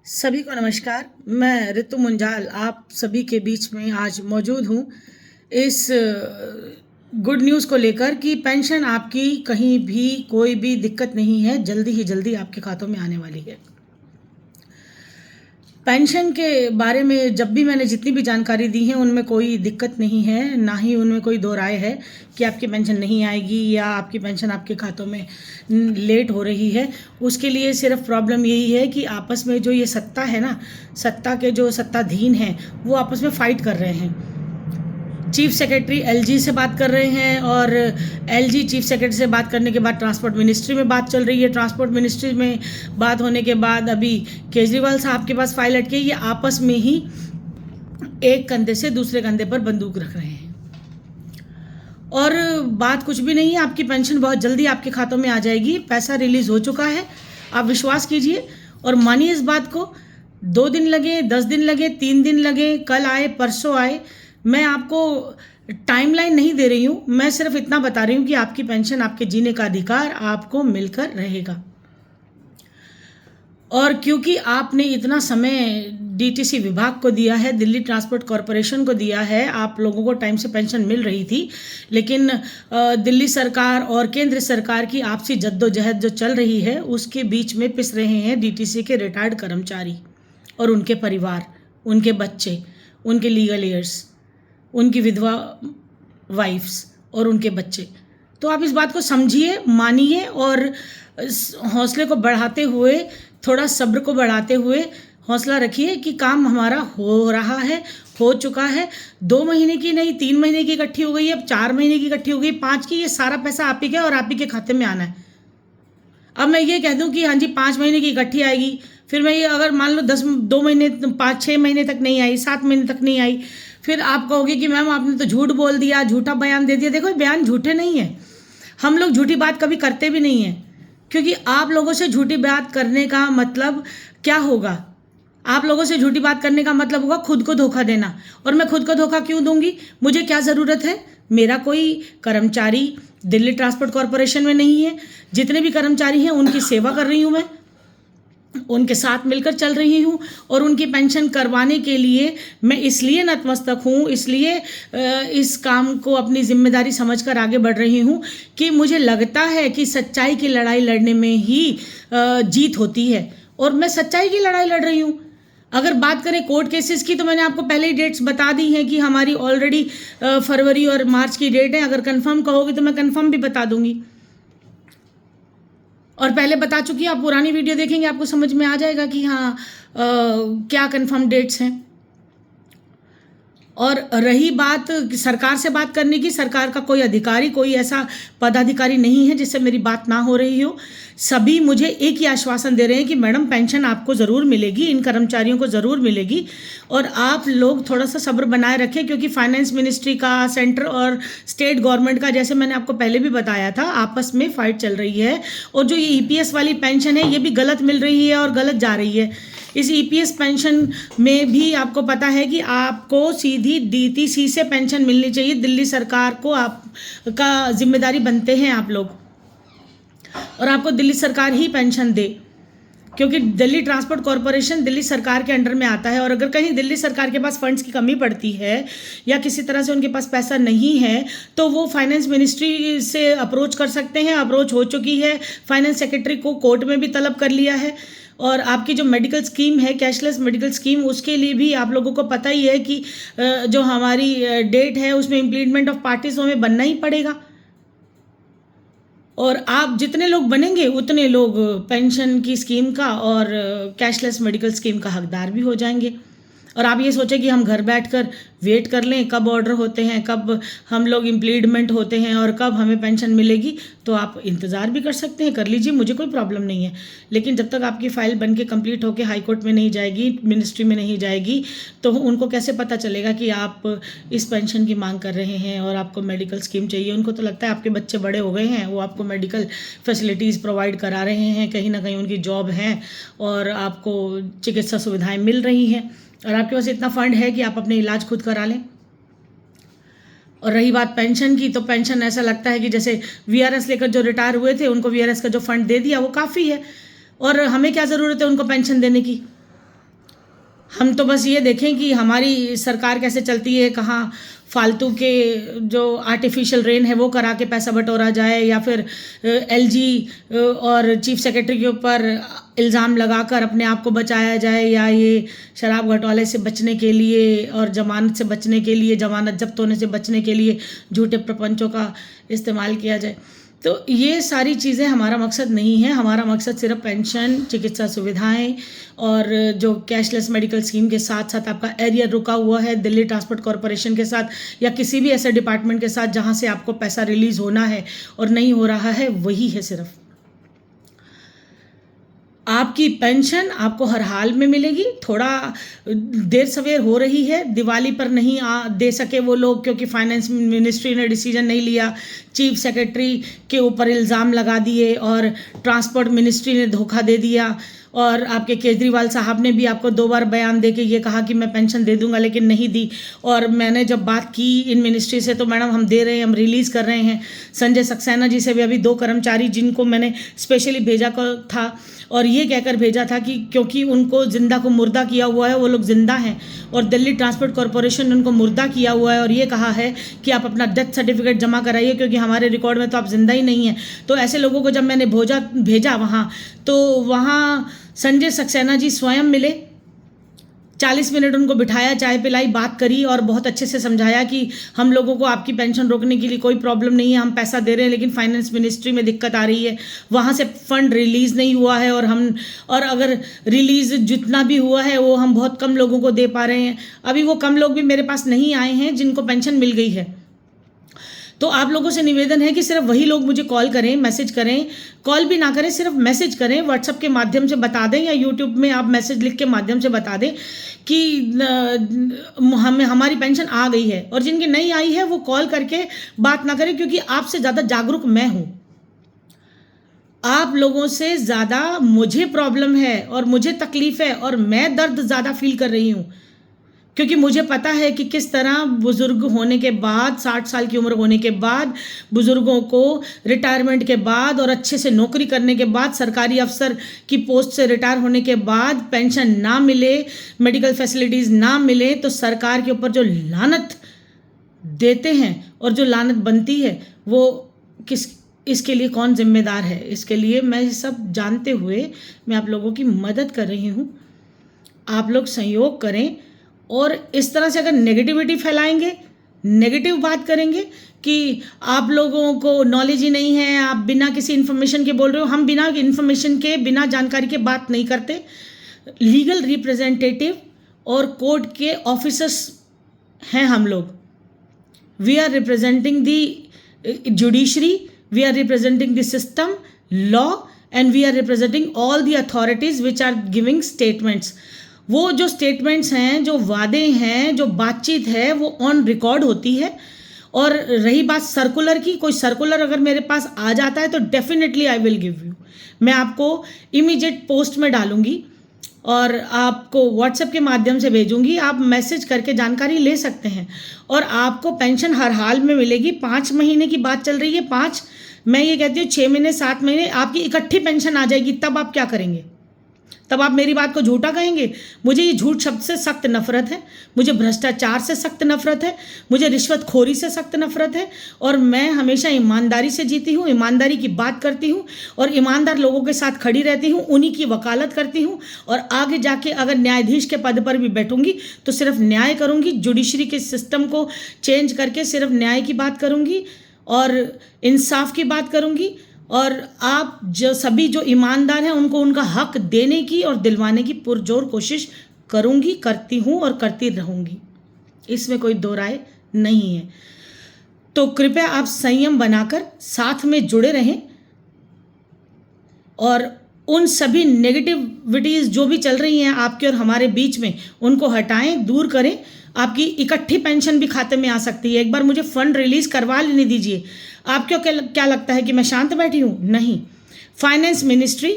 सभी को नमस्कार। मैं ऋतु मुंजाल आप सभी के बीच में आज मौजूद हूँ इस गुड न्यूज़ को लेकर कि पेंशन आपकी कहीं भी कोई भी दिक्कत नहीं है, जल्दी ही जल्दी आपके खातों में आने वाली है। पेंशन के बारे में जब भी मैंने जितनी भी जानकारी दी है उनमें कोई दिक्कत नहीं है, ना ही उनमें कोई दो राय है कि आपकी पेंशन नहीं आएगी या आपकी पेंशन आपके खातों में लेट हो रही है। उसके लिए सिर्फ प्रॉब्लम यही है कि आपस में जो ये सत्ता है ना, सत्ता के जो सत्ताधीन हैं वो आपस में फ़ाइट कर रहे हैं। चीफ सेक्रेटरी एलजी से बात कर रहे हैं और एलजी चीफ सेक्रेटरी से बात करने के बाद ट्रांसपोर्ट मिनिस्ट्री में बात चल रही है। ट्रांसपोर्ट मिनिस्ट्री में बात होने के बाद अभी केजरीवाल साहब के पास फाइल अटकी, ये आपस में ही एक कंधे से दूसरे कंधे पर बंदूक रख रहे हैं। और बात कुछ भी नहीं है, आपकी पेंशन बहुत जल्दी आपके खातों में आ जाएगी। पैसा रिलीज़ हो चुका है, आप विश्वास कीजिए और मानिए इस बात को। 2 दिन लगे, 10 दिन लगे, 3 दिन लगे, कल आए, परसों आए, मैं आपको टाइमलाइन नहीं दे रही हूँ। मैं सिर्फ इतना बता रही हूँ कि आपकी पेंशन, आपके जीने का अधिकार आपको मिलकर रहेगा। और क्योंकि आपने इतना समय डीटीसी विभाग को दिया है, दिल्ली ट्रांसपोर्ट कॉरपोरेशन को दिया है, आप लोगों को टाइम से पेंशन मिल रही थी, लेकिन दिल्ली सरकार और केंद्र सरकार की आपसी जद्दोजहद जो चल रही है उसके बीच में पिस रहे हैं डीटीसी के रिटायर्ड कर्मचारी और उनके परिवार, उनके बच्चे, उनके लीगल एयर्स, उनकी विधवा वाइफ्स और उनके बच्चे। तो आप इस बात को समझिए, मानिए और हौसले को बढ़ाते हुए, थोड़ा सब्र को बढ़ाते हुए हौसला रखिए कि काम हमारा हो रहा है, हो चुका है। 2 महीने की नहीं, 3 महीने की इकट्ठी हो गई, अब 4 महीने की इकट्ठी हो गई, 5 की, ये सारा पैसा आप ही का और आप ही के खाते में आना है। अब मैं ये कह दूं कि हाँ जी 5 महीने की इकट्ठी आएगी, फिर मैं ये अगर मान लो 2 महीने, 5-6 महीने तक नहीं आई, 7 महीने तक नहीं आई, फिर आप कहोगे कि मैम आपने तो झूठ बोल दिया, झूठा बयान दे दिया। देखो बयान झूठे नहीं है, हम लोग झूठी बात कभी करते भी नहीं हैं, क्योंकि आप लोगों से झूठी बात करने का मतलब क्या होगा? आप लोगों से झूठी बात करने का मतलब होगा खुद को धोखा देना। और मैं खुद को धोखा क्यों दूंगी? मुझे क्या ज़रूरत है? मेरा कोई कर्मचारी दिल्ली ट्रांसपोर्ट कॉरपोरेशन में नहीं है। जितने भी कर्मचारी हैं उनकी सेवा कर रही हूँ, मैं उनके साथ मिलकर चल रही हूँ और उनकी पेंशन करवाने के लिए मैं इसलिए नतमस्तक हूँ, इसलिए इस काम को अपनी जिम्मेदारी समझकर आगे बढ़ रही हूँ कि मुझे लगता है कि सच्चाई की लड़ाई लड़ने में ही जीत होती है और मैं सच्चाई की लड़ाई लड़ रही हूँ। अगर बात करें कोर्ट केसेस की, तो मैंने आपको पहले ही डेट्स बता दी हैं कि हमारी ऑलरेडी फरवरी और मार्च की डेट है। अगर कंफर्म कहोगे तो मैं कंफर्म भी बता दूंगी, और पहले बता चुकी, आप पुरानी वीडियो देखेंगे आपको समझ में आ जाएगा कि हाँ क्या कंफर्म डेट्स हैं। और रही बात सरकार से बात करने की, सरकार का कोई अधिकारी, कोई ऐसा पदाधिकारी नहीं है जिससे मेरी बात ना हो रही हो। सभी मुझे एक ही आश्वासन दे रहे हैं कि मैडम पेंशन आपको ज़रूर मिलेगी, इन कर्मचारियों को ज़रूर मिलेगी, और आप लोग थोड़ा सा सब्र बनाए रखें, क्योंकि फाइनेंस मिनिस्ट्री का, सेंटर और स्टेट गवर्नमेंट का, जैसे मैंने आपको पहले भी बताया था, आपस में फाइट चल रही है। और जो ये ईपीएस वाली पेंशन है ये भी गलत मिल रही है और गलत जा रही है। इस ईपीएस पेंशन में भी आपको पता है कि आपको सीधी डीटीसी से पेंशन मिलनी चाहिए। दिल्ली सरकार को आपका जिम्मेदारी बनते हैं आप लोग, और आपको दिल्ली सरकार ही पेंशन दे, क्योंकि दिल्ली ट्रांसपोर्ट कॉरपोरेशन दिल्ली सरकार के अंडर में आता है। और अगर कहीं दिल्ली सरकार के पास फंड्स की कमी पड़ती है या किसी तरह से उनके पास पैसा नहीं है तो वो फाइनेंस मिनिस्ट्री से अप्रोच कर सकते हैं। अप्रोच हो चुकी है, फाइनेंस सेक्रेटरी को कोर्ट में भी तलब कर लिया है। और आपकी जो मेडिकल स्कीम है, कैशलेस मेडिकल स्कीम, उसके लिए भी आप लोगों को पता ही है कि जो हमारी डेट है उसमें इम्प्लीमेंट ऑफ पार्टीज हमें बनना ही पड़ेगा। और आप जितने लोग बनेंगे उतने लोग पेंशन की स्कीम का और कैशलेस मेडिकल स्कीम का हकदार भी हो जाएंगे। और आप ये सोचें कि हम घर बैठकर वेट कर लें कब ऑर्डर होते हैं, कब हम लोग इम्प्लीमेंट होते हैं और कब हमें पेंशन मिलेगी, तो आप इंतज़ार भी कर सकते हैं, कर लीजिए, मुझे कोई प्रॉब्लम नहीं है। लेकिन जब तक आपकी फ़ाइल बन के कम्प्लीट होकर हाई कोर्ट में नहीं जाएगी, मिनिस्ट्री में नहीं जाएगी, तो उनको कैसे पता चलेगा कि आप इस पेंशन की मांग कर रहे हैं और आपको मेडिकल स्कीम चाहिए। उनको तो लगता है आपके बच्चे बड़े हो गए हैं, वो आपको मेडिकल फैसिलिटीज़ प्रोवाइड करा रहे हैं, कहीं ना कहीं उनकी जॉब है और आपको चिकित्सा सुविधाएँ मिल रही हैं, और आपके पास इतना फंड है कि आप अपने इलाज खुद करा लें। और रही बात पेंशन की, तो पेंशन ऐसा लगता है कि जैसे वीआरएस लेकर जो रिटायर हुए थे उनको वीआरएस का जो फंड दे दिया वो काफ़ी है, और हमें क्या ज़रूरत है उनको पेंशन देने की। हम तो बस ये देखें कि हमारी सरकार कैसे चलती है, कहाँ फालतू के जो आर्टिफिशियल रेन है वो करा के पैसा बटोरा जाए, या फिर एलजी और चीफ सेक्रेटरी के ऊपर इल्ज़ाम लगाकर अपने आप को बचाया जाए, या ये शराब घोटाले से बचने के लिए और जमानत से बचने के लिए, जमानत जब्त होने से बचने के लिए झूठे प्रपंचों का इस्तेमाल किया जाए। तो ये सारी चीज़ें हमारा मकसद नहीं है। हमारा मकसद सिर्फ पेंशन, चिकित्सा सुविधाएं और जो कैशलेस मेडिकल स्कीम के साथ साथ आपका एरियर रुका हुआ है दिल्ली ट्रांसपोर्ट कॉरपोरेशन के साथ या किसी भी ऐसे डिपार्टमेंट के साथ जहां से आपको पैसा रिलीज़ होना है और नहीं हो रहा है, वही है सिर्फ। आपकी पेंशन आपको हर हाल में मिलेगी। थोड़ा देर सवेर हो रही है, दिवाली पर नहीं दे सके वो लोग क्योंकि फाइनेंस मिनिस्ट्री ने डिसीजन नहीं लिया, चीफ सेक्रेटरी के ऊपर इल्ज़ाम लगा दिए और ट्रांसपोर्ट मिनिस्ट्री ने धोखा दे दिया, और आपके केजरीवाल साहब ने भी आपको 2 बार बयान दे के ये कहा कि मैं पेंशन दे दूंगा लेकिन नहीं दी। और मैंने जब बात की इन मिनिस्ट्री से तो मैडम हम दे रहे हैं, हम रिलीज़ कर रहे हैं। संजय सक्सेना जी से भी अभी 2 कर्मचारी जिनको मैंने स्पेशली भेजा था और ये कहकर भेजा था कि क्योंकि उनको जिंदा को मुर्दा किया हुआ है, वो लोग जिंदा हैं और दिल्ली ट्रांसपोर्ट कॉरपोरेशन ने उनको मुर्दा किया हुआ है और ये कहा है कि आप अपना डेथ सर्टिफिकेट जमा कराइए क्योंकि हमारे रिकॉर्ड में तो आप जिंदा ही नहीं हैं। तो ऐसे लोगों को जब मैंने भेजा वहाँ, तो वहाँ संजय सक्सेना जी स्वयं मिले, 40 मिनट उनको बिठाया, चाय पिलाई, बात करी और बहुत अच्छे से समझाया कि हम लोगों को आपकी पेंशन रोकने के लिए कोई प्रॉब्लम नहीं है, हम पैसा दे रहे हैं लेकिन फाइनेंस मिनिस्ट्री में दिक्कत आ रही है, वहाँ से फंड रिलीज़ नहीं हुआ है और अगर रिलीज़ जितना भी हुआ है वो हम बहुत कम लोगों को दे पा रहे हैं। अभी वो कम लोग भी मेरे पास नहीं आए हैं जिनको पेंशन मिल गई है। तो आप लोगों से निवेदन है कि सिर्फ वही लोग मुझे कॉल करें, मैसेज करें, कॉल भी ना करें, सिर्फ मैसेज करें, व्हाट्सएप के माध्यम से बता दें या यूट्यूब में आप मैसेज लिख के माध्यम से बता दें कि हमारी पेंशन आ गई है। और जिनकी नहीं आई है वो कॉल करके बात ना करें क्योंकि आपसे ज़्यादा जागरूक मैं हूँ। आप लोगों से ज़्यादा मुझे प्रॉब्लम है और मुझे तकलीफ़ है और मैं दर्द ज़्यादा फील कर रही हूँ क्योंकि मुझे पता है कि किस तरह बुज़ुर्ग होने के बाद, 60 साल की उम्र होने के बाद, बुज़ुर्गों को रिटायरमेंट के बाद और अच्छे से नौकरी करने के बाद, सरकारी अफसर की पोस्ट से रिटायर होने के बाद पेंशन ना मिले, मेडिकल फैसिलिटीज़ ना मिले, तो सरकार के ऊपर जो लानत देते हैं और जो लानत बनती है वो इसके लिए कौन जिम्मेदार है। इसके लिए मैं सब जानते हुए मैं आप लोगों की मदद कर रही हूँ। आप लोग सहयोग करें और इस तरह से अगर नेगेटिविटी फैलाएंगे, नेगेटिव बात करेंगे कि आप लोगों को नॉलेज ही नहीं है, आप बिना किसी इन्फॉर्मेशन के बोल रहे हो, हम बिना इन्फॉर्मेशन के, बिना जानकारी के बात नहीं करते। लीगल रिप्रेजेंटेटिव और कोर्ट के ऑफिसर्स हैं हम लोग। We are representing the judiciary, we are representing the system, law, and we are representing all the authorities which are giving statements. वो जो स्टेटमेंट्स हैं, जो वादे हैं, जो बातचीत है, वो ऑन रिकॉर्ड होती है। और रही बात सर्कुलर की, कोई सर्कुलर अगर मेरे पास आ जाता है तो definitely I will give you. मैं आपको इमीडिएट पोस्ट में डालूंगी और आपको व्हाट्सएप के माध्यम से भेजूंगी। आप मैसेज करके जानकारी ले सकते हैं और आपको पेंशन हर हाल में मिलेगी। 5 महीने की बात चल रही है, 5, मैं ये कहती हूँ 6 महीने, 7 महीने आपकी इकट्ठी पेंशन आ जाएगी। तब आप क्या करेंगे? तब आप मेरी बात को झूठा कहेंगे? मुझे ये झूठ शब्द से सख्त नफरत है, मुझे भ्रष्टाचार से सख्त नफरत है, मुझे रिश्वतखोरी से सख्त नफरत है और मैं हमेशा ईमानदारी से जीती हूँ, ईमानदारी की बात करती हूँ और ईमानदार लोगों के साथ खड़ी रहती हूँ, उन्हीं की वकालत करती हूँ। और आगे जाके अगर न्यायाधीश के पद पर भी बैठूंगी तो सिर्फ न्याय करूँगी, जुडिशरी के सिस्टम को चेंज करके सिर्फ न्याय की बात करूँगी और इंसाफ की बात करूँगी। और आप जो सभी जो ईमानदार हैं उनको उनका हक देने की और दिलवाने की पुरजोर कोशिश करूंगी, करती हूं और करती रहूंगी, इसमें कोई दो राय नहीं है। तो कृपया आप संयम बनाकर साथ में जुड़े रहें और उन सभी नेगेटिविटीज़ जो भी चल रही हैं आपके और हमारे बीच में, उनको हटाएं, दूर करें। आपकी इकट्ठी पेंशन भी खाते में आ सकती है। एक बार मुझे फंड रिलीज़ करवा लेने दीजिए। आपको क्या लगता है कि मैं शांत बैठी हूँ? नहीं। फाइनेंस मिनिस्ट्री,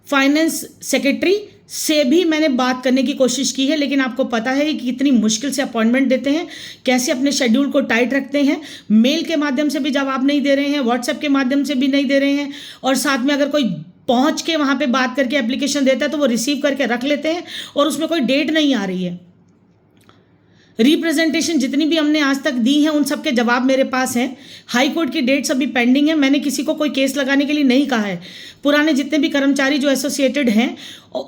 फाइनेंस सेक्रेटरी से भी मैंने बात करने की कोशिश की है, लेकिन आपको पता है कि कितनी मुश्किल से अपॉइंटमेंट देते हैं, कैसे अपने शेड्यूल को टाइट रखते हैं। मेल के माध्यम से भी जवाब नहीं दे रहे हैं, व्हाट्सएप के माध्यम से भी नहीं दे रहे हैं और साथ में अगर कोई पहुंच के वहाँ पे बात करके एप्लीकेशन देता है तो वो रिसीव करके रख लेते हैं और उसमें कोई डेट नहीं आ रही है। रिप्रेजेंटेशन जितनी भी हमने आज तक दी है उन सब के जवाब मेरे पास हैं। हाई कोर्ट की डेट्स अभी पेंडिंग है। मैंने किसी को कोई केस लगाने के लिए नहीं कहा है। पुराने जितने भी कर्मचारी जो एसोसिएटेड हैं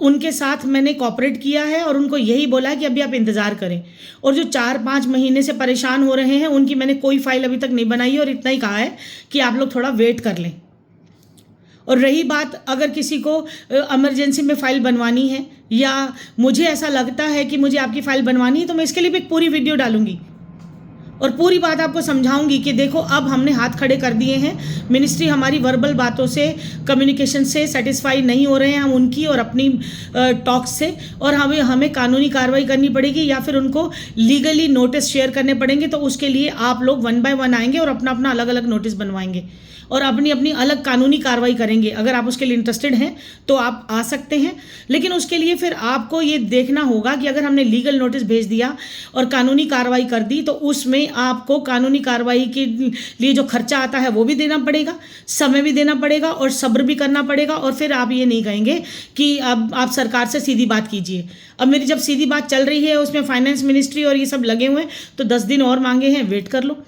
उनके साथ मैंने कॉपरेट किया है और उनको यही बोला है कि अभी आप इंतज़ार करें। और जो 4-5 महीने से परेशान हो रहे हैं उनकी मैंने कोई फाइल अभी तक नहीं बनाई है और इतना ही कहा है कि आप लोग थोड़ा वेट कर लें। और रही बात, अगर किसी को इमरजेंसी में फ़ाइल बनवानी है या मुझे ऐसा लगता है कि मुझे आपकी फ़ाइल बनवानी है तो मैं इसके लिए भी एक पूरी वीडियो डालूंगी और पूरी बात आपको समझाऊंगी कि देखो अब हमने हाथ खड़े कर दिए हैं। मिनिस्ट्री हमारी वर्बल बातों से, कम्युनिकेशन से सेटिस्फाई नहीं हो रहे हैं हम उनकी और अपनी टॉक्स से, और हमें कानूनी कार्रवाई करनी पड़ेगी या फिर उनको लीगली नोटिस शेयर करने पड़ेंगे। तो उसके लिए आप लोग 1 बाय 1 आएंगे और अपना अपना अलग अलग नोटिस बनवाएंगे और अपनी अपनी अलग कानूनी कार्रवाई करेंगे। अगर आप उसके लिए इंटरेस्टेड हैं तो आप आ सकते हैं, लेकिन उसके लिए फिर आपको ये देखना होगा कि अगर हमने लीगल नोटिस भेज दिया और कानूनी कार्रवाई कर दी तो उसमें आपको कानूनी कार्रवाई के लिए जो खर्चा आता है वो भी देना पड़ेगा, समय भी देना पड़ेगा और सब्र भी करना पड़ेगा। और फिर आप ये नहीं कहेंगे कि अब आप सरकार से सीधी बात कीजिए। अब मेरी जब सीधी बात चल रही है उसमें फाइनेंस मिनिस्ट्री और ये सब लगे हुए हैं तो 10 दिन और मांगे हैं, वेट कर लो,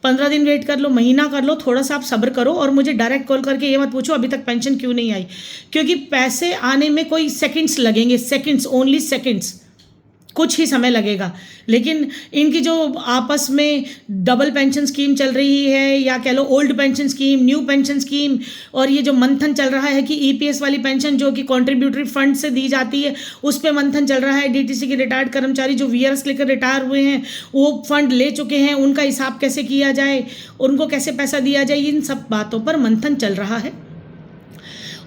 15 दिन वेट कर लो, महीना कर लो, थोड़ा सा आप सब्र करो। और मुझे डायरेक्ट कॉल करके ये मत पूछो अभी तक पेंशन क्यों नहीं आई, क्योंकि पैसे आने में कोई सेकंड्स लगेंगे, सेकंड्स, ओनली सेकंड्स, कुछ ही समय लगेगा। लेकिन इनकी जो आपस में डबल पेंशन स्कीम चल रही है या कह लो old pension scheme, new pension scheme, और ये जो मंथन चल रहा है कि ईपीएस वाली पेंशन जो कि कॉन्ट्रीब्यूटरी फंड से दी जाती है उस पर मंथन चल रहा है। डीटीसी के रिटायर्ड कर्मचारी जो वीआरएस लेकर रिटायर हुए हैं वो फंड ले चुके हैं, उनका हिसाब कैसे किया जाए, उनको कैसे पैसा दिया जाए, इन सब बातों पर मंथन चल रहा है।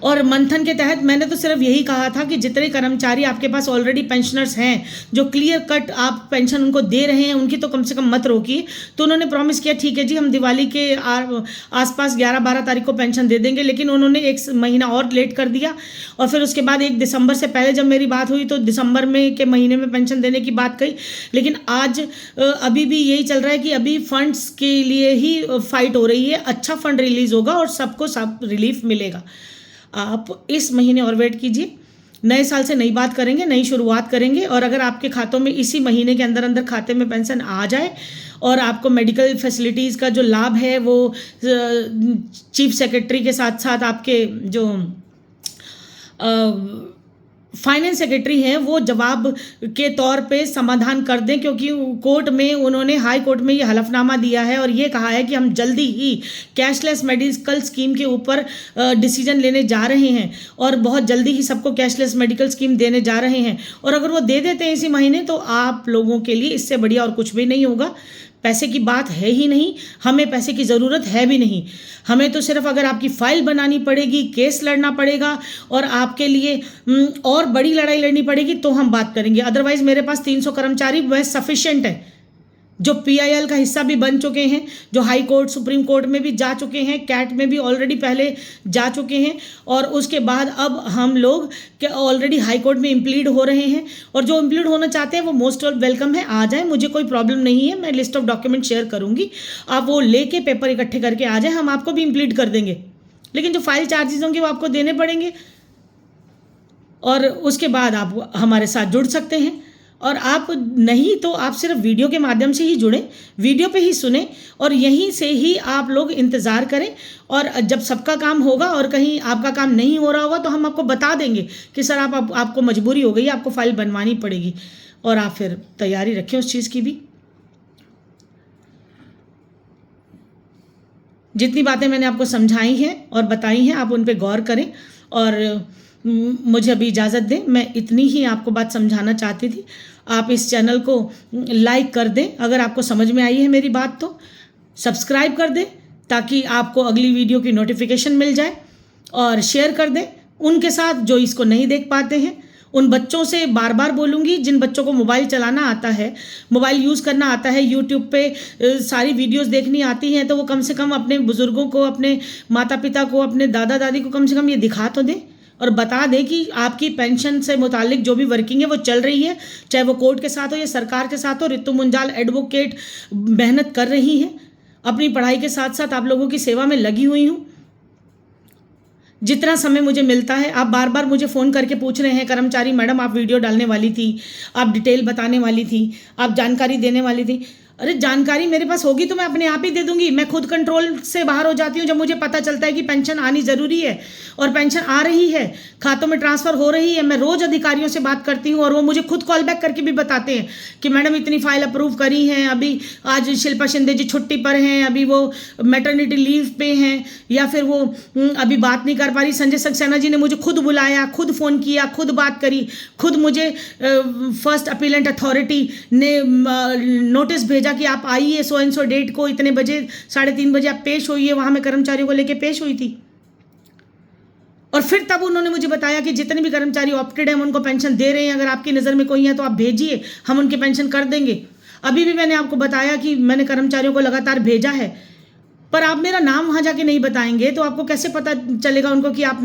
और मंथन के तहत मैंने तो सिर्फ यही कहा था कि जितने कर्मचारी आपके पास ऑलरेडी पेंशनर्स हैं जो क्लियर कट आप पेंशन उनको दे रहे हैं उनकी तो कम से कम मत रोकिए। तो उन्होंने प्रॉमिस किया ठीक है जी हम दिवाली के आसपास 11-12 तारीख को पेंशन दे देंगे, लेकिन उन्होंने 1 महीना और लेट कर दिया। और फिर उसके बाद 1 दिसंबर से पहले जब मेरी बात हुई तो दिसंबर में के महीने में पेंशन देने की बात कही, लेकिन आज अभी भी यही चल रहा है कि अभी फंड्स के लिए ही फाइट हो रही है। अच्छा फंड रिलीज होगा और सबको सब रिलीफ मिलेगा। आप इस महीने और वेट कीजिए, नए साल से नई बात करेंगे, नई शुरुआत करेंगे। और अगर आपके खातों में इसी महीने के अंदर अंदर खाते में पेंशन आ जाए और आपको मेडिकल फैसिलिटीज़ का जो लाभ है वो चीफ सेक्रेटरी के साथ साथ आपके जो फाइनेंस सेक्रेटरी हैं वो जवाब के तौर पे समाधान कर दें, क्योंकि कोर्ट में उन्होंने हाई कोर्ट में ये हलफनामा दिया है और ये कहा है कि हम जल्दी ही कैशलेस मेडिकल स्कीम के ऊपर डिसीजन लेने जा रहे हैं और बहुत जल्दी ही सबको कैशलेस मेडिकल स्कीम देने जा रहे हैं। और अगर वो दे देते हैं इसी महीने तो आप लोगों के लिए इससे बढ़िया और कुछ भी नहीं होगा। पैसे की बात है ही नहीं, हमें पैसे की ज़रूरत है भी नहीं। हमें तो सिर्फ अगर आपकी फाइल बनानी पड़ेगी, केस लड़ना पड़ेगा और आपके लिए और बड़ी लड़ाई लड़नी पड़ेगी तो हम बात करेंगे। अदरवाइज़ मेरे पास 300 कर्मचारी वह सफिशिएंट है जो पीआईएल का हिस्सा भी बन चुके हैं, जो हाई कोर्ट सुप्रीम कोर्ट में भी जा चुके हैं, कैट में भी ऑलरेडी पहले जा चुके हैं और उसके बाद अब हम लोग ऑलरेडी हाई कोर्ट में इम्प्लीड हो रहे हैं। और जो इम्प्लीड होना चाहते हैं वो मोस्ट वेलकम है, आ जाए, मुझे कोई प्रॉब्लम नहीं है। मैं लिस्ट ऑफ डॉक्यूमेंट शेयर करूंगी, आप वो लेके पेपर इकट्ठे करके आ जाए, हम आपको भी इम्प्लीड कर देंगे। लेकिन जो फाइल चार्जेस होंगे वो आपको देने पड़ेंगे और उसके बाद आप हमारे साथ जुड़ सकते हैं। और आप नहीं तो आप सिर्फ वीडियो के माध्यम से ही जुड़ें, वीडियो पे ही सुने और यहीं से ही आप लोग इंतज़ार करें। और जब सबका काम होगा और कहीं आपका काम नहीं हो रहा होगा तो हम आपको बता देंगे कि सर आपको मजबूरी हो गई, आपको फाइल बनवानी पड़ेगी, और आप फिर तैयारी रखें उस चीज़ की भी। जितनी बातें मैंने आपको समझाई हैं और बताई हैं आप उन पर गौर करें और मुझे अभी इजाज़त दें। मैं इतनी ही आपको बात समझाना चाहती थी। आप इस चैनल को लाइक कर दें अगर आपको समझ में आई है मेरी बात, तो सब्सक्राइब कर दें ताकि आपको अगली वीडियो की नोटिफिकेशन मिल जाए, और शेयर कर दें उनके साथ जो इसको नहीं देख पाते हैं। उन बच्चों से बार बार बोलूँगी जिन बच्चों को मोबाइल चलाना आता है, मोबाइल यूज़ करना आता है, यूट्यूब पे सारी वीडियोस देखनी आती हैं, तो वो कम से कम अपने बुज़ुर्गों को, अपने माता पिता को, अपने दादा दादी को कम से कम ये दिखा तो दें और बता दें कि आपकी पेंशन से मुतालिक जो भी वर्किंग है वो चल रही है, चाहे वो कोर्ट के साथ हो या सरकार के साथ हो। रितु मुंजाल एडवोकेट मेहनत कर रही हैं, अपनी पढ़ाई के साथ साथ आप लोगों की सेवा में लगी हुई हूँ। जितना समय मुझे मिलता है। आप बार बार मुझे फ़ोन करके पूछ रहे हैं कर्मचारी मैडम आप वीडियो डालने वाली थी, आप डिटेल बताने वाली थी, आप जानकारी देने वाली थी। अरे जानकारी मेरे पास होगी तो मैं अपने आप ही दे दूंगी। मैं खुद कंट्रोल से बाहर हो जाती हूँ जब मुझे पता चलता है कि पेंशन आनी ज़रूरी है और पेंशन आ रही है, खातों में ट्रांसफ़र हो रही है। मैं रोज़ अधिकारियों से बात करती हूँ और वो मुझे खुद कॉल बैक करके भी बताते हैं कि मैडम इतनी फाइल अप्रूव करी हैं, अभी आज शिल्पा शिंदे जी छुट्टी पर हैं, अभी वो मैटरनिटी लीव पे हैं, या फिर वो अभी बात नहीं कर पा रही। संजय सक्सेना जी ने मुझे खुद बुलाया, खुद फ़ोन किया, खुद बात करी, खुद मुझे फर्स्ट अपीलेंट अथॉरिटी ने नोटिस भेजा कि आप आइए सो एंड सो डेट को इतने बजे 3:30 बजे आप पेश होइए। वहां मैं कर्मचारियों को लेके पेश हुई थी और फिर तब उन्होंने मुझे बताया कि जितने भी कर्मचारी ऑप्टेड हैं हम उनको पेंशन दे रहे हैं, अगर आपकी नज़र में कोई है तो आप भेजिए, हम उनकी पेंशन कर देंगे। अभी भी मैंने आपको बताया कि मैंने कर्मचारियों को लगातार भेजा है, पर आप मेरा नाम वहां जाके नहीं बताएंगे तो आपको कैसे पता चलेगा उनको कि आप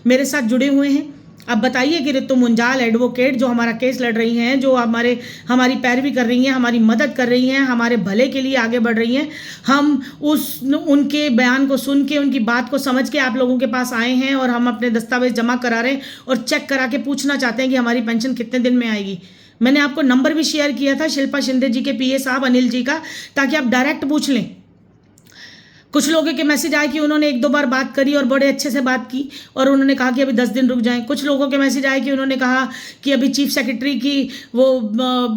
मेरे साथ जुड़े हुए हैं। आप बताइए कि रितु मुंजाल एडवोकेट जो हमारा केस लड़ रही हैं, जो हमारी पैरवी कर रही हैं, हमारी मदद कर रही हैं, हमारे भले के लिए आगे बढ़ रही हैं, हम उनके बयान को सुन के, उनकी बात को समझ के आप लोगों के पास आए हैं और हम अपने दस्तावेज जमा करा रहे हैं और चेक करा के पूछना चाहते हैं कि हमारी पेंशन कितने दिन में आएगी। मैंने आपको नंबर भी शेयर किया था शिल्पा शिंदे जी के पीए साहब अनिल जी का, ताकि आप डायरेक्ट पूछ लें। कुछ लोगों के मैसेज आए कि उन्होंने 1-2 बार बात करी और बड़े अच्छे से बात की और उन्होंने कहा कि अभी 10 दिन रुक जाएं। कुछ लोगों के मैसेज आए कि उन्होंने कहा कि अभी चीफ सेक्रेटरी की वो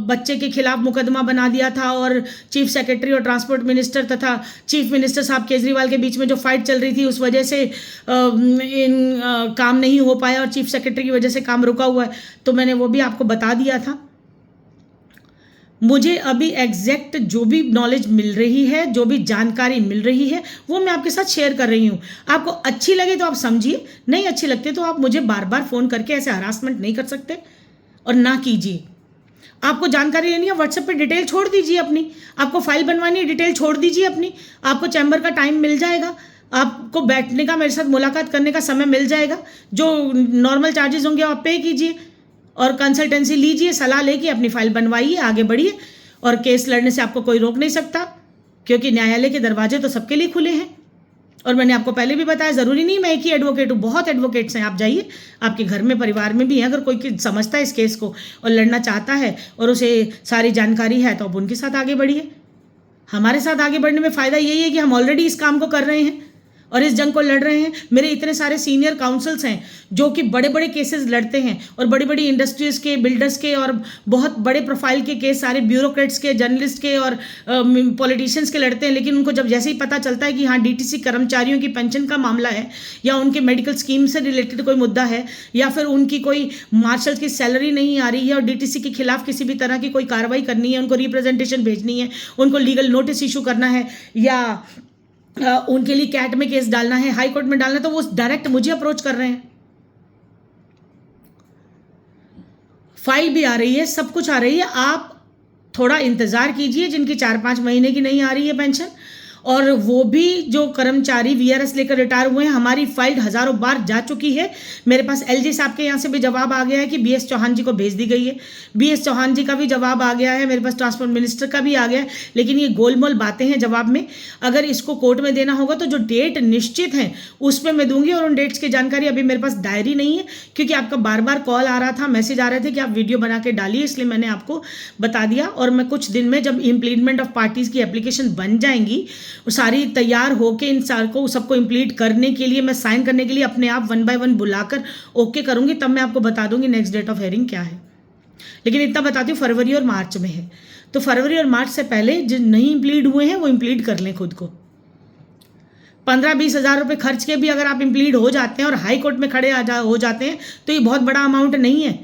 बच्चे के खिलाफ मुकदमा बना दिया था और चीफ सेक्रेटरी और ट्रांसपोर्ट मिनिस्टर तथा चीफ मिनिस्टर साहब केजरीवाल के बीच में जो फाइट चल रही थी उस वजह से काम नहीं हो पाया और चीफ सेक्रेटरी की वजह से काम रुका हुआ है। तो मैंने वो भी आपको बता दिया था। मुझे अभी एग्जैक्ट जो भी नॉलेज मिल रही है, जो भी जानकारी मिल रही है, वो मैं आपके साथ शेयर कर रही हूँ। आपको अच्छी लगे तो आप समझिए, नहीं अच्छी लगती तो आप मुझे बार बार फ़ोन करके ऐसे हरासमेंट नहीं कर सकते और ना कीजिए। आपको जानकारी लेनी है व्हाट्सएप पे डिटेल छोड़ दीजिए अपनी, आपको फाइल बनवानी है डिटेल छोड़ दीजिए अपनी, आपको चैम्बर का टाइम मिल जाएगा, आपको बैठने का, मेरे साथ मुलाकात करने का समय मिल जाएगा। जो नॉर्मल चार्जेस होंगे आप पे कीजिए और कंसल्टेंसी लीजिए, सलाह लेके अपनी फाइल बनवाइए, आगे बढ़िए और केस लड़ने से आपको कोई रोक नहीं सकता, क्योंकि न्यायालय के दरवाजे तो सबके लिए खुले हैं। और मैंने आपको पहले भी बताया, ज़रूरी नहीं मैं एक ही एडवोकेट हूँ, बहुत एडवोकेट्स हैं। आप जाइए, आपके घर में परिवार में भी हैं, अगर कोई समझता है इस केस को और लड़ना चाहता है और उसे सारी जानकारी है तो आप उनके साथ आगे बढ़िए। हमारे साथ आगे बढ़ने में फ़ायदा यही है कि हम ऑलरेडी इस काम को कर रहे हैं और इस जंग को लड़ रहे हैं। मेरे इतने सारे सीनियर काउंसल्स हैं जो कि बड़े बड़े केसेस लड़ते हैं और बड़ी बड़ी इंडस्ट्रीज़ के, बिल्डर्स के और बहुत बड़े प्रोफाइल के केस सारे ब्यूरोक्रेट्स के, जर्नलिस्ट के और पॉलिटिशियंस के लड़ते हैं। लेकिन उनको जब जैसे ही पता चलता है कि हाँ डीटीसी कर्मचारियों की पेंशन का मामला है या उनके मेडिकल स्कीम से रिलेटेड कोई मुद्दा है या फिर उनकी कोई मार्शल की सैलरी नहीं आ रही है और डीटीसी के खिलाफ किसी भी तरह की कोई कार्रवाई करनी है, उनको रिप्रेजेंटेशन भेजनी है, उनको लीगल नोटिस इशू करना है या उनके लिए कैट में केस डालना है, हाई कोर्ट में डालना है, तो वो डायरेक्ट मुझे अप्रोच कर रहे हैं। फाइल भी आ रही है, सब कुछ आ रही है। आप थोड़ा इंतजार कीजिए, जिनकी 4-5 महीने की नहीं आ रही है पेंशन, और वो भी जो कर्मचारी वीआरएस लेकर रिटायर हुए हैं, हमारी फाइल हज़ारों बार जा चुकी है। मेरे पास एलजी साहब के यहाँ से भी जवाब आ गया है कि बीएस चौहान जी को भेज दी गई है, बीएस चौहान जी का भी जवाब आ गया है, मेरे पास ट्रांसपोर्ट मिनिस्टर का भी आ गया है। लेकिन ये गोलमोल बातें हैं जवाब में। अगर इसको कोर्ट में देना होगा तो जो डेट निश्चित है उस पर मैं दूंगी, और उन डेट्स की जानकारी अभी मेरे पास डायरी नहीं है, क्योंकि आपका बार बार कॉल आ रहा था, मैसेज आ रहे थे कि आप वीडियो बना के डालिए, इसलिए मैंने आपको बता दिया। और मैं कुछ दिन में जब इम्प्लीटमेंट ऑफ पार्टीज़ की एप्लीकेशन बन जाएंगी, सारी तैयार होके इन साल को सबको इम्प्लीट करने के लिए, मैं साइन करने के लिए अपने आप 1 by 1 बुलाकर ओके करूंगी, तब मैं आपको बता दूंगी नेक्स्ट डेट ऑफ हेयरिंग क्या है। लेकिन इतना बताती हूँ फरवरी और मार्च में है, तो फरवरी और मार्च से पहले जो नहीं इम्प्लीट हुए हैं वो इम्प्लीट कर लें खुद को। 15-20 हज़ार रुपये खर्च के भी अगर आप इम्प्लीट हो जाते हैं और हाई कोर्ट में खड़े हो जाते हैं तो ये बहुत बड़ा अमाउंट नहीं है।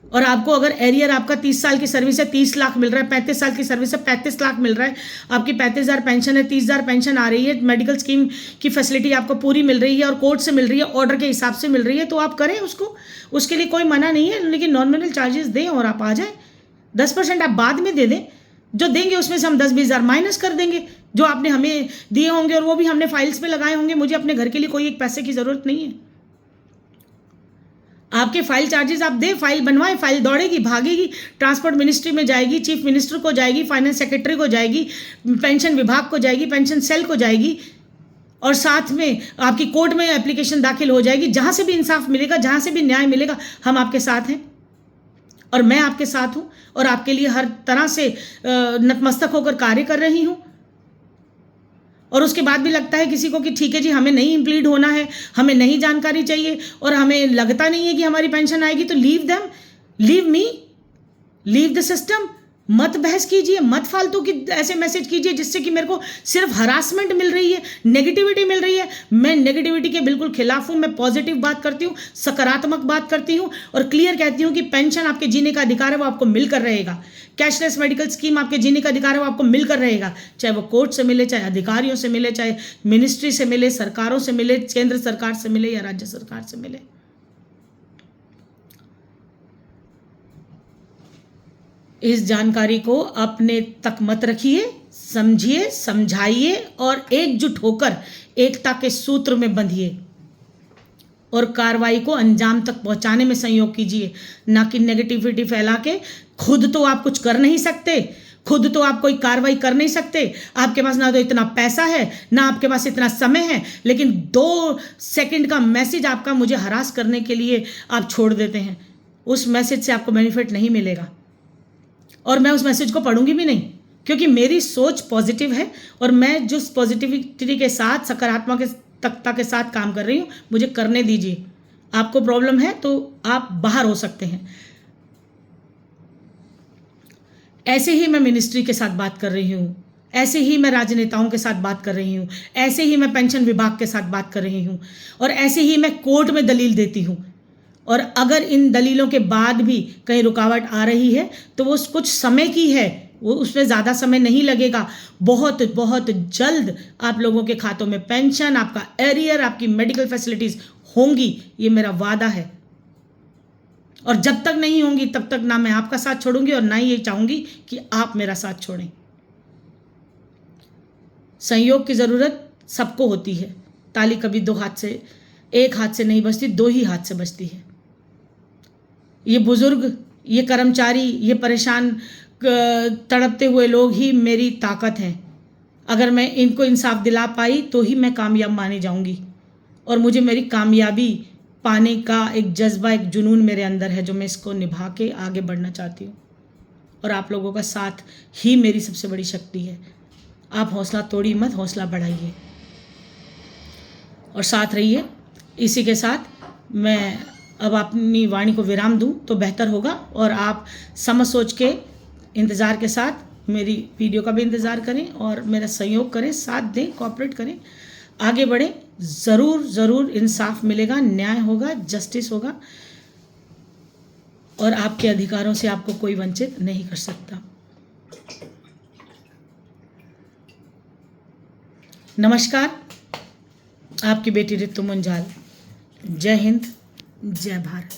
और आपको अगर एरियर आपका 30 साल की सर्विस है 30 लाख मिल रहा है, 35 साल की सर्विस है 35 लाख मिल रहा है, आपकी 35,000 पेंशन है, 30,000 पेंशन आ रही है, मेडिकल स्कीम की फैसिलिटी आपको पूरी मिल रही है और कोर्ट से मिल रही है, ऑर्डर के हिसाब से मिल रही है, तो आप करें उसको, उसके लिए कोई मना नहीं है। लेकिन नॉमिनल चार्जेस दें और आप आ जाएं। 10% आप बाद में दे दें, जो देंगे उसमें से हम 10-20 हज़ार माइनस कर देंगे जो आपने हमें दिए होंगे, और वो भी हमने फाइल्स में लगाए होंगे। मुझे अपने घर के लिए कोई एक पैसे की ज़रूरत नहीं है। आपके फाइल चार्जेस आप दें, फाइल बनवाएं, फाइल दौड़ेगी, भागेगी, ट्रांसपोर्ट मिनिस्ट्री में जाएगी, चीफ मिनिस्टर को जाएगी, फाइनेंस सेक्रेटरी को जाएगी, पेंशन विभाग को जाएगी, पेंशन सेल को जाएगी, और साथ में आपकी कोर्ट में एप्लीकेशन दाखिल हो जाएगी। जहाँ से भी इंसाफ मिलेगा, जहाँ से भी न्याय मिलेगा, हम आपके साथ हैं और मैं आपके साथ हूँ और आपके लिए हर तरह से नतमस्तक होकर कार्य कर रही हूँ। और उसके बाद भी लगता है किसी को कि ठीक है जी, हमें नहीं इम्प्लीड होना है, हमें नहीं जानकारी चाहिए और हमें लगता नहीं है कि हमारी पेंशन आएगी, तो leave them, leave me, leave the system. मत बहस कीजिए, मत फालतू की ऐसे मैसेज कीजिए जिससे कि मेरे को सिर्फ हरासमेंट मिल रही है, नेगेटिविटी मिल रही है। मैं नेगेटिविटी के बिल्कुल खिलाफ हूं। मैं पॉजिटिव बात करती हूं, सकारात्मक बात करती हूं और क्लियर कहती हूं कि पेंशन आपके जीने का अधिकार है, वो आपको मिलकर रहेगा। कैशलेस मेडिकल स्कीम आपके जीने का अधिकार है, वो आपको मिलकर रहेगा, चाहे वो कोर्ट से मिले, चाहे अधिकारियों से मिले, चाहे मिनिस्ट्री से मिले, सरकारों से मिले, केंद्र सरकार से मिले या राज्य सरकार से मिले। इस जानकारी को अपने तक मत रखिए, समझिए, समझाइए और एकजुट होकर एकता के सूत्र में बंधिए और कार्रवाई को अंजाम तक पहुंचाने में सहयोग कीजिए, ना कि नेगेटिविटी फैला के। खुद तो आप कुछ कर नहीं सकते, खुद तो आप कोई कार्रवाई कर नहीं सकते, आपके पास ना तो इतना पैसा है, ना आपके पास इतना समय है, लेकिन 2 सेकंड का मैसेज आपका मुझे हरास करने के लिए आप छोड़ देते हैं। उस मैसेज से आपको बेनिफिट नहीं मिलेगा और मैं उस मैसेज को पढ़ूंगी भी नहीं, क्योंकि मेरी सोच पॉजिटिव है और मैं जिस पॉजिटिविटी के साथ, सकारात्मकता के साथ काम कर रही हूँ, मुझे करने दीजिए। आपको प्रॉब्लम है तो आप बाहर हो सकते हैं। ऐसे ही मैं मिनिस्ट्री के साथ बात कर रही हूँ, ऐसे ही मैं राजनेताओं के साथ बात कर रही हूँ, ऐसे ही मैं पेंशन विभाग के साथ बात कर रही हूँ और ऐसे ही मैं कोर्ट में दलील देती हूँ। और अगर इन दलीलों के बाद भी कहीं रुकावट आ रही है तो वो कुछ समय की है, वो उसमें ज़्यादा समय नहीं लगेगा। बहुत बहुत जल्द आप लोगों के खातों में पेंशन, आपका एरियर, आपकी मेडिकल फैसिलिटीज़ होंगी, ये मेरा वादा है। और जब तक नहीं होंगी तब तक ना मैं आपका साथ छोड़ूंगी और ना ही ये चाहूँगी कि आप मेरा साथ छोड़ें। सहयोग की ज़रूरत सबको होती है। ताली कभी 2 हाथ से, 1 हाथ से नहीं बजती, 2 ही हाथ से बजती है। ये बुजुर्ग, ये कर्मचारी, ये परेशान तड़पते हुए लोग ही मेरी ताकत हैं। अगर मैं इनको इंसाफ दिला पाई तो ही मैं कामयाब मानी जाऊंगी और मुझे मेरी कामयाबी पाने का एक जज्बा, एक जुनून मेरे अंदर है जो मैं इसको निभा के आगे बढ़ना चाहती हूँ। और आप लोगों का साथ ही मेरी सबसे बड़ी शक्ति है। आप हौसला तोड़िए मत, हौसला बढ़ाइए और साथ रहिए। इसी के साथ मैं अब अपनी वाणी को विराम दूं तो बेहतर होगा और आप समझ सोच के इंतज़ार के साथ मेरी वीडियो का भी इंतज़ार करें और मेरा सहयोग करें, साथ दें, कोऑपरेट करें, आगे बढ़ें। ज़रूर इंसाफ मिलेगा, न्याय होगा, जस्टिस होगा और आपके अधिकारों से आपको कोई वंचित नहीं कर सकता। नमस्कार, आपकी बेटी ऋतु मुंजाल। जय हिंद, जय भारत।